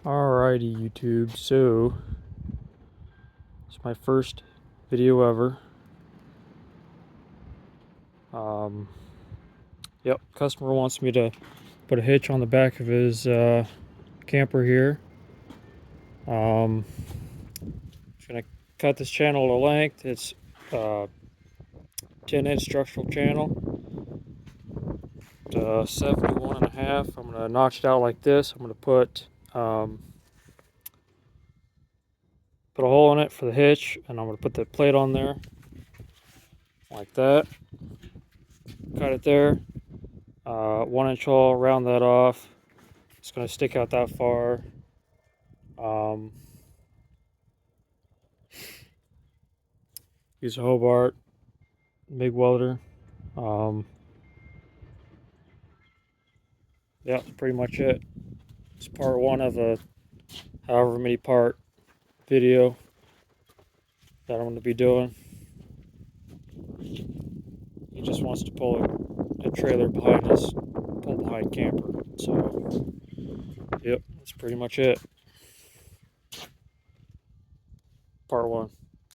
Alrighty, YouTube, so it's my first video ever. Yep, customer wants me to put a hitch on the back of his camper here. Just gonna cut this channel to length. It's 10-inch structural channel. 71.5. I'm gonna notch it out like this. I'm gonna put a hole in it for the hitch, and I'm gonna put the plate on there like that. Cut it there. 1-inch hole, round that off. It's going to stick out that far. Use a Hobart, MIG welder. Yeah, that's pretty much it. It's part one of a however many part video that I'm going to be doing. He just wants to pull a trailer behind his pull-behind camper. So, yep, that's pretty much it. Part one.